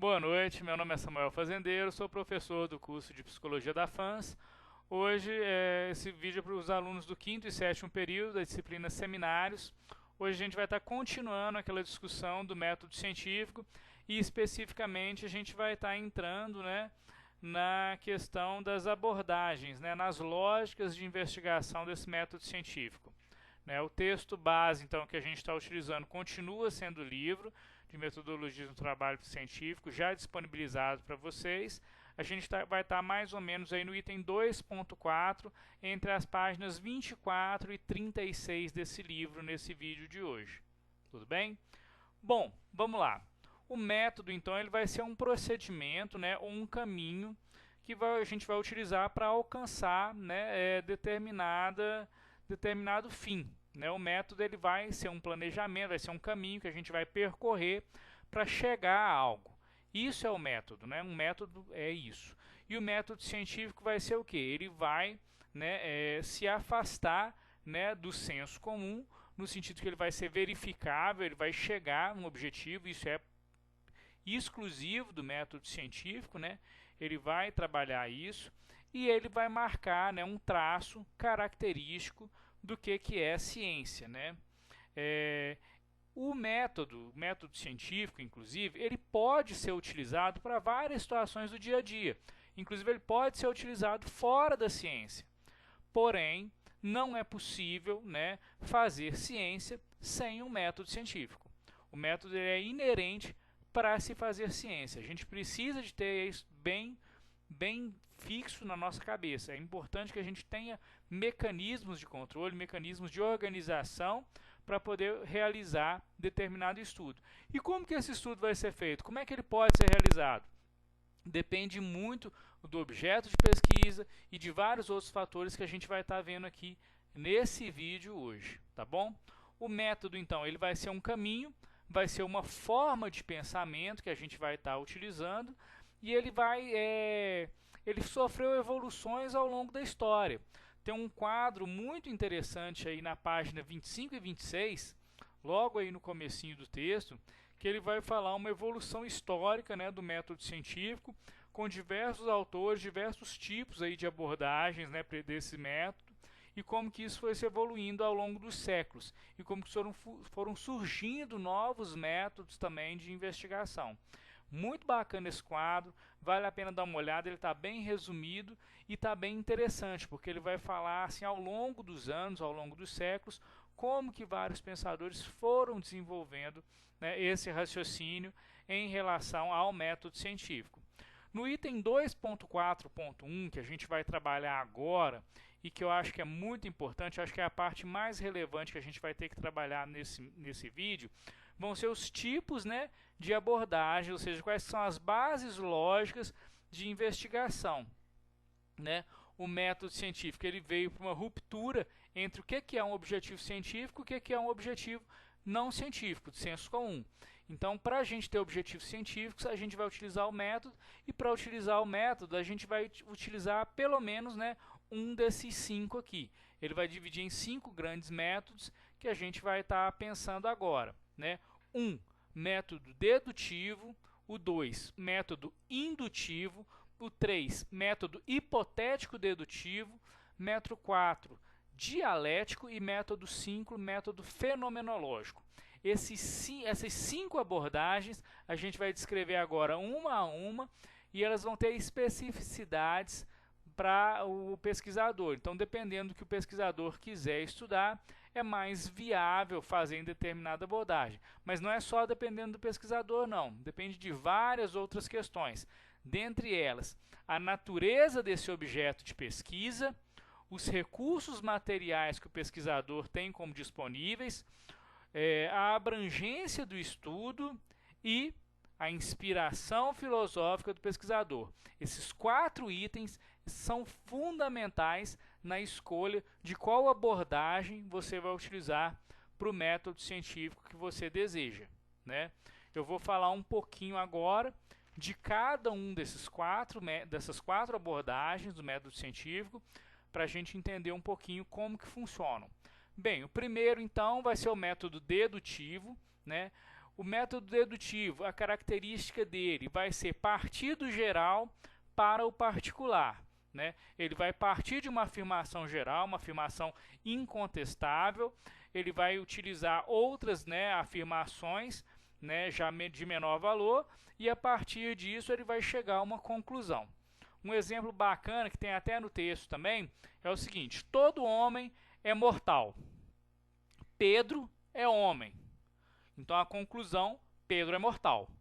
Boa noite, meu nome é Samuel Fazendeiro, sou professor do curso de Psicologia da FANS. Hoje, esse vídeo é para os alunos do 5º e 7º período da disciplina Seminários. Hoje a gente vai estar continuando aquela discussão do método científico e especificamente a gente vai estar entrando, na questão das abordagens, nas lógicas de investigação desse método científico. O texto base, então, que a gente está utilizando continua sendo o livro de metodologias do trabalho científico, já disponibilizado para vocês. A gente vai estar mais ou menos aí no item 2.4, entre as páginas 24 e 36 desse livro, nesse vídeo de hoje. Tudo bem? Bom, vamos lá. O método, então, ele vai ser um procedimento, ou um caminho que a gente vai utilizar para alcançar determinado fim. O método ele vai ser um planejamento, vai ser um caminho que a gente vai percorrer para chegar a algo. Isso é o método, um método é isso. E o método científico vai ser o quê? Ele vai se afastar do senso comum, no sentido que ele vai ser verificável, ele vai chegar a um objetivo, isso é exclusivo do método científico, ele vai trabalhar isso e ele vai marcar um traço característico do que é ciência. O método científico, inclusive, ele pode ser utilizado para várias situações do dia a dia. Inclusive, ele pode ser utilizado fora da ciência. Porém, não é possível fazer ciência sem um método científico. O método é inerente para se fazer ciência. A gente precisa de ter isso bem fixo na nossa cabeça. É importante que a gente tenha mecanismos de controle, mecanismos de organização para poder realizar determinado estudo. E como que esse estudo vai ser feito? Como é que ele pode ser realizado? Depende muito do objeto de pesquisa e de vários outros fatores que a gente vai estar vendo aqui nesse vídeo hoje, tá bom? O método, então, ele vai ser um caminho, vai ser uma forma de pensamento que a gente vai estar utilizando e ele sofreu evoluções ao longo da história. Tem um quadro muito interessante aí na página 25 e 26, logo aí no comecinho do texto, que ele vai falar uma evolução histórica do método científico, com diversos autores, diversos tipos aí de abordagens desse método, e como que isso foi se evoluindo ao longo dos séculos, e como que foram surgindo novos métodos também de investigação. Muito bacana esse quadro, vale a pena dar uma olhada, ele está bem resumido e está bem interessante, porque ele vai falar assim, ao longo dos anos, ao longo dos séculos, como que vários pensadores foram desenvolvendo esse raciocínio em relação ao método científico. No item 2.4.1, que a gente vai trabalhar agora, e que eu acho que é muito importante, acho que é a parte mais relevante que a gente vai ter que trabalhar nesse vídeo, vão ser os tipos de abordagem, ou seja, quais são as bases lógicas de investigação. O método científico ele veio para uma ruptura entre o que é um objetivo científico e o que é um objetivo não científico, de senso comum. Então, para a gente ter objetivos científicos, a gente vai utilizar o método, e para utilizar o método, a gente vai utilizar pelo menos um desses 5 aqui. Ele vai dividir em 5 grandes métodos que a gente vai estar pensando agora. 1. Método dedutivo. O 2. Método indutivo. O 3. Método hipotético-dedutivo. Método 4. Dialético. E método 5. Método fenomenológico. Essas 5 abordagens a gente vai descrever agora uma a uma, e elas vão ter especificidades para o pesquisador. Então, dependendo do que o pesquisador quiser estudar, é mais viável fazer em determinada abordagem. Mas não é só dependendo do pesquisador, não. Depende de várias outras questões. Dentre elas, a natureza desse objeto de pesquisa, os recursos materiais que o pesquisador tem como disponíveis, a abrangência do estudo e a inspiração filosófica do pesquisador. Esses 4 itens são fundamentais na escolha de qual abordagem você vai utilizar para o método científico que você deseja. Eu vou falar um pouquinho agora de cada um dessas 4 abordagens do método científico, para a gente entender um pouquinho como que funcionam. Bem, o primeiro então vai ser o método dedutivo. O método dedutivo, a característica dele vai ser partir do geral para o particular. Né? Ele vai partir de uma afirmação geral, uma afirmação incontestável, ele vai utilizar outras, né, afirmações, né, já de menor valor, e a partir disso ele vai chegar a uma conclusão. Um exemplo bacana, que tem até no texto também, é o seguinte: todo homem é mortal. Pedro é homem. Então a conclusão, Pedro é mortal.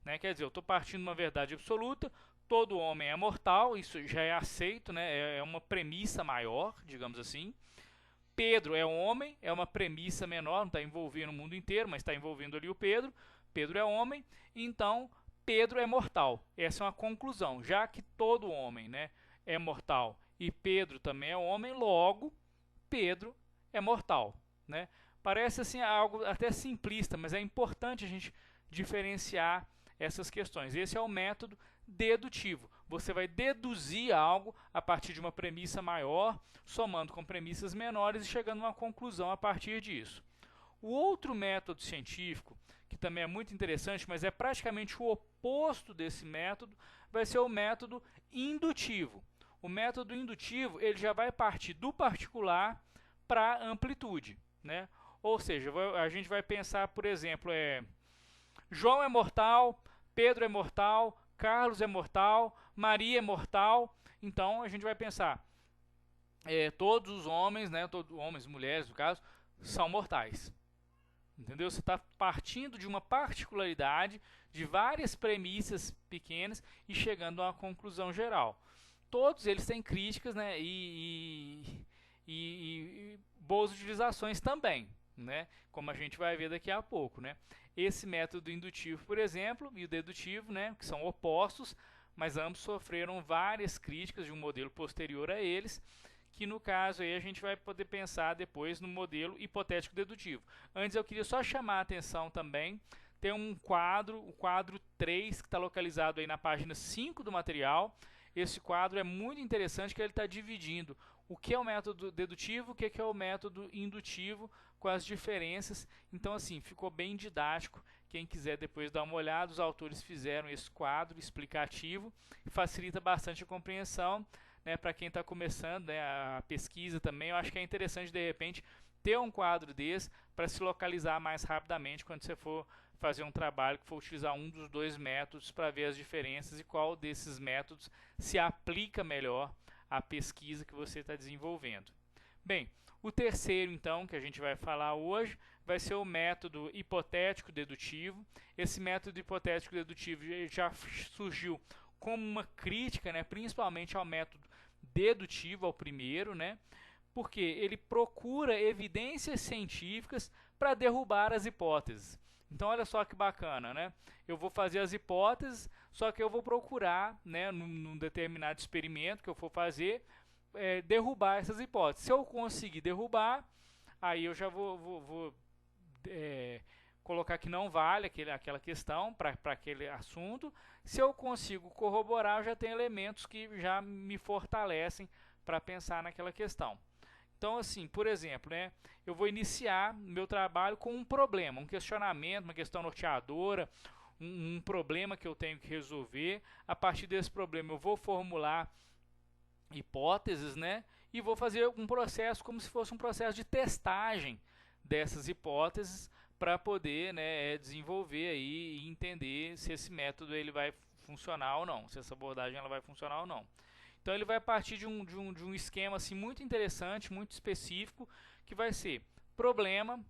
Né? Quer dizer, eu estou partindo de uma verdade absoluta, todo homem é mortal, isso já é aceito, né? É uma premissa maior, digamos assim. Pedro é homem, é uma premissa menor, não está envolvendo o mundo inteiro, mas está envolvendo ali o Pedro. Pedro é homem, então Pedro é mortal. Essa é uma conclusão, já que todo homem, né, é mortal e Pedro também é homem, logo Pedro é mortal. Né? Parece assim algo até simplista, mas é importante a gente diferenciar essas questões. Esse é o método dedutivo. Você vai deduzir algo a partir de uma premissa maior, somando com premissas menores e chegando a uma conclusão a partir disso. O outro método científico, que também é muito interessante, mas é praticamente o oposto desse método, vai ser o método indutivo. O método indutivo ele já vai partir do particular para a amplitude. Né? Ou seja, a gente vai pensar, por exemplo, João é mortal, Pedro é mortal, Carlos é mortal, Maria é mortal. Então a gente vai pensar, todos os homens, né, homens e mulheres no caso, são mortais. Entendeu? Você está partindo de uma particularidade, de várias premissas pequenas e chegando a uma conclusão geral. Todos eles têm críticas, né, e boas utilizações também, né? Como a gente vai ver daqui a pouco, né? Esse método indutivo, por exemplo, e o dedutivo, né, que são opostos, mas ambos sofreram várias críticas de um modelo posterior a eles, que no caso aí a gente vai poder pensar depois no modelo hipotético dedutivo. Antes eu queria só chamar a atenção também, tem um quadro, o quadro 3, que está localizado aí na página 5 do material. Esse quadro é muito interessante, que ele está dividindo o que é o método dedutivo, o que é o método indutivo, com as diferenças. Então assim, ficou bem didático. Quem quiser depois dar uma olhada, os autores fizeram esse quadro explicativo, e facilita bastante a compreensão, né, para quem está começando, né, a pesquisa também. Eu acho que é interessante de repente ter um quadro desse para se localizar mais rapidamente quando você for fazer um trabalho que for utilizar um dos dois métodos, para ver as diferenças e qual desses métodos se aplica melhor à pesquisa que você está desenvolvendo. Bem, o terceiro então que a gente vai falar hoje vai ser o método hipotético dedutivo. Esse método hipotético dedutivo já surgiu como uma crítica, né, principalmente ao método dedutivo, ao primeiro, né, porque ele procura evidências científicas para derrubar as hipóteses. Então olha só que bacana, né? Eu vou fazer as hipóteses, só que eu vou procurar, né, num determinado experimento que eu for fazer, derrubar essas hipóteses. Se eu conseguir derrubar, aí eu já vou colocar que não vale aquela questão para aquele assunto. Se eu consigo corroborar, eu já tenho elementos que já me fortalecem para pensar naquela questão. Então, assim, por exemplo, né, eu vou iniciar meu trabalho com um problema, um questionamento, uma questão norteadora, um problema que eu tenho que resolver. A partir desse problema eu vou formular hipóteses, né, e vou fazer um processo como se fosse um processo de testagem dessas hipóteses para poder, né, desenvolver aí e entender se esse método ele vai funcionar ou não, se essa abordagem ela vai funcionar ou não. Então ele vai partir de um esquema assim, muito interessante, muito específico, que vai ser problema,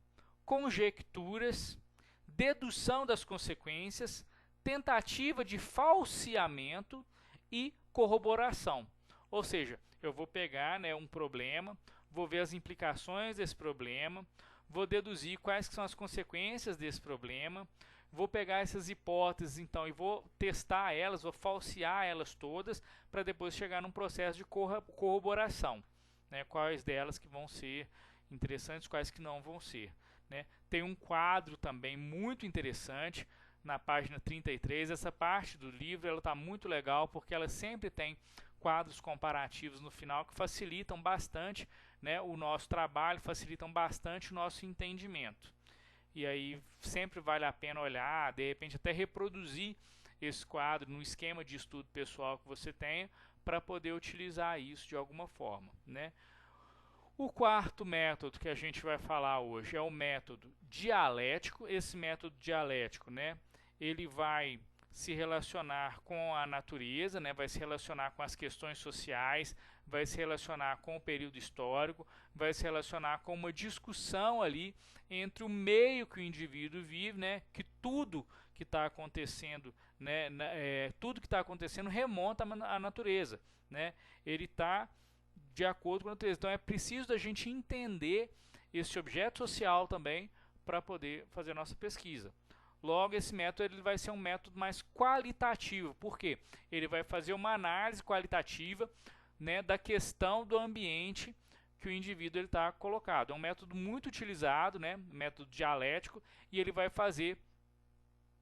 conjecturas, dedução das consequências, tentativa de falseamento e corroboração. Ou seja, eu vou pegar, né, um problema, vou ver as implicações desse problema, vou deduzir quais são as consequências desse problema, vou pegar essas hipóteses então e vou testar elas, vou falsear elas todas para depois chegar num processo de corroboração, né? Quais delas que vão ser interessantes, quais que não vão ser, né? Tem um quadro também muito interessante na página 33. Essa parte do livro ela está muito legal porque ela sempre tem quadros comparativos no final que facilitam bastante, né, o nosso trabalho, facilitam bastante o nosso entendimento. e aí sempre vale a pena olhar, de repente até reproduzir esse quadro no esquema de estudo pessoal que você tenha, para poder utilizar isso de alguma forma, né? O quarto método que a gente vai falar hoje é o método dialético. Esse método dialético, né, ele vai se relacionar com a natureza, né, vai se relacionar com as questões sociais, vai se relacionar com o período histórico, vai se relacionar com uma discussão ali entre o meio que o indivíduo vive, né, que tudo que está acontecendo, né, tudo que está acontecendo remonta à natureza, né, ele está de acordo com a natureza. Então é preciso da gente entender esse objeto social também para poder fazer a nossa pesquisa. Logo, esse método ele vai ser um método mais qualitativo. Por quê? Ele vai fazer uma análise qualitativa, né, da questão do ambiente que o indivíduo está colocado. É um método muito utilizado, né, método dialético, e ele vai fazer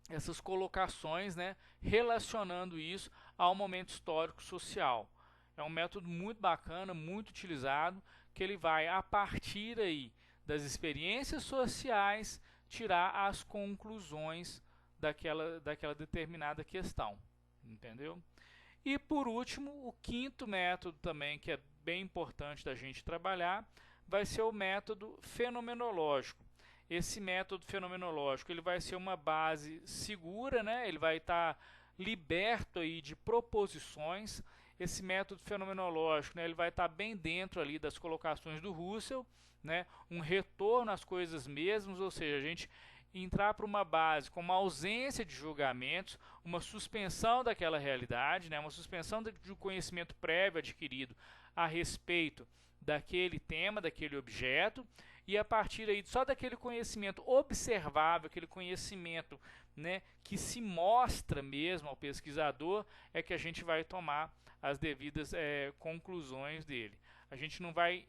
essas colocações, né, relacionando isso ao momento histórico social. É um método muito bacana, muito utilizado, que ele vai, a partir aí das experiências sociais, tirar as conclusões daquela determinada questão, entendeu? E por último, o quinto método também, que é bem importante da gente trabalhar, vai ser o método fenomenológico. Esse método fenomenológico ele vai ser uma base segura, né? Ele vai estar liberto aí de proposições. Esse método fenomenológico, né, ele vai estar bem dentro ali das colocações do Russell, né, um retorno às coisas mesmas, ou seja, a gente entrar para uma base com uma ausência de julgamentos, uma suspensão daquela realidade, né, uma suspensão do conhecimento prévio adquirido a respeito daquele tema, daquele objeto, e a partir aí só daquele conhecimento observável, aquele conhecimento, né, que se mostra mesmo ao pesquisador, é que a gente vai tomar as devidas conclusões dele. A gente não vai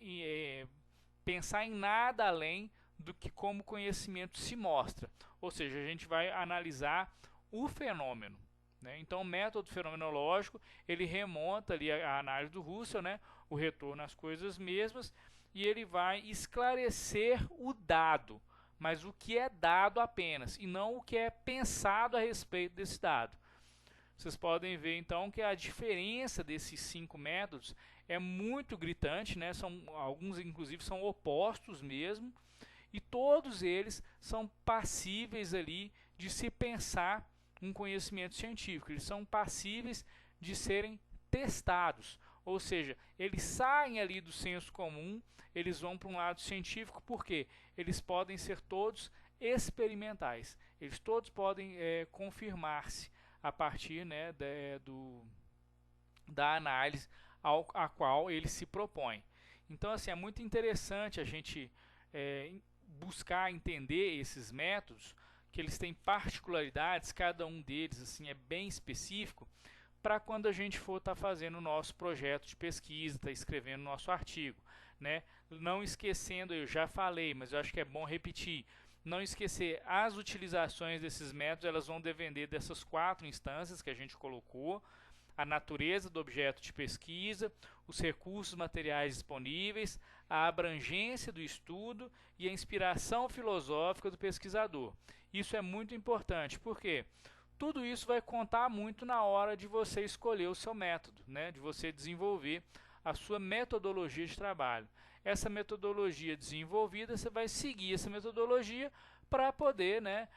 pensar em nada além do que como o conhecimento se mostra, ou seja, a gente vai analisar o fenômeno, né? Então o método fenomenológico ele remonta ali a análise do Russell, né, o retorno às coisas mesmas, e ele vai esclarecer o dado, mas o que é dado apenas, e não o que é pensado a respeito desse dado. Vocês podem ver então que a diferença desses 5 métodos é muito gritante, né? Alguns inclusive são opostos mesmo, e todos eles são passíveis ali de se pensar um conhecimento científico. Eles são passíveis de serem testados, ou seja, eles saem ali do senso comum, eles vão para um lado científico, porque eles podem ser todos experimentais, eles todos podem confirmar-se a partir, né, da análise a qual ele se propõe. Então, assim, é muito interessante a gente buscar entender esses métodos, que eles têm particularidades, cada um deles assim é bem específico, para quando a gente for estar fazendo o nosso projeto de pesquisa, estar escrevendo o nosso artigo, né? Não esquecendo, eu já falei, mas eu acho que é bom repetir, não esquecer, as utilizações desses métodos elas vão depender dessas 4 instâncias que a gente colocou: a natureza do objeto de pesquisa, os recursos materiais disponíveis, a abrangência do estudo e a inspiração filosófica do pesquisador. Isso é muito importante, porque tudo isso vai contar muito na hora de você escolher o seu método, né? De você desenvolver a sua metodologia de trabalho. Essa metodologia desenvolvida, você vai seguir essa metodologia para poder, né,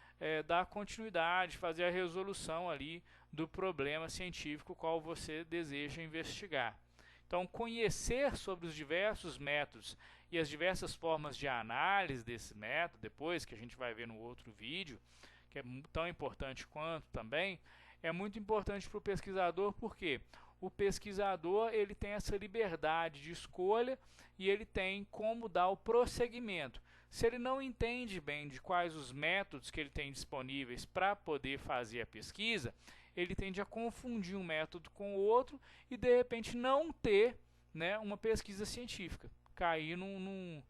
dar continuidade, fazer a resolução ali do problema científico qual você deseja investigar. Então, conhecer sobre os diversos métodos e as diversas formas de análise desse método, depois que a gente vai ver no outro vídeo, que é tão importante quanto também, é muito importante para o pesquisador, porque o pesquisador ele tem essa liberdade de escolha e ele tem como dar o prosseguimento. Se ele não entende bem de quais os métodos que ele tem disponíveis para poder fazer a pesquisa, ele tende a confundir um método com o outro e de repente não ter, né, uma pesquisa científica, cair num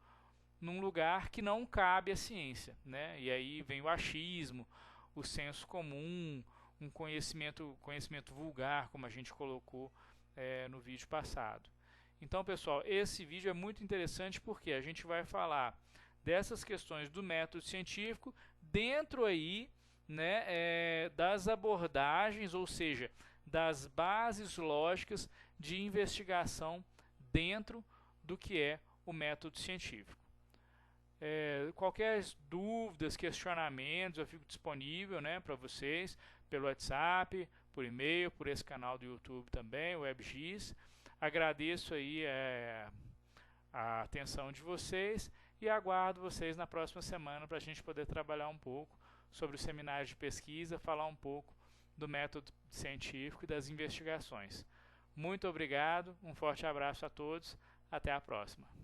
lugar que não cabe à ciência, né? E aí vem o achismo, o senso comum, um conhecimento vulgar, como a gente colocou no vídeo passado. Então, pessoal, esse vídeo é muito interessante porque a gente vai falar dessas questões do método científico dentro aí, né, das abordagens, ou seja, das bases lógicas de investigação dentro do que é o método científico. Qualquer dúvidas, questionamentos, eu fico disponível, né, para vocês pelo WhatsApp, por e-mail, por esse canal do YouTube também, o WebGIS. Agradeço aí a atenção de vocês e aguardo vocês na próxima semana para a gente poder trabalhar um pouco sobre o seminário de pesquisa, falar um pouco do método científico e das investigações. Muito obrigado, um forte abraço a todos, até a próxima.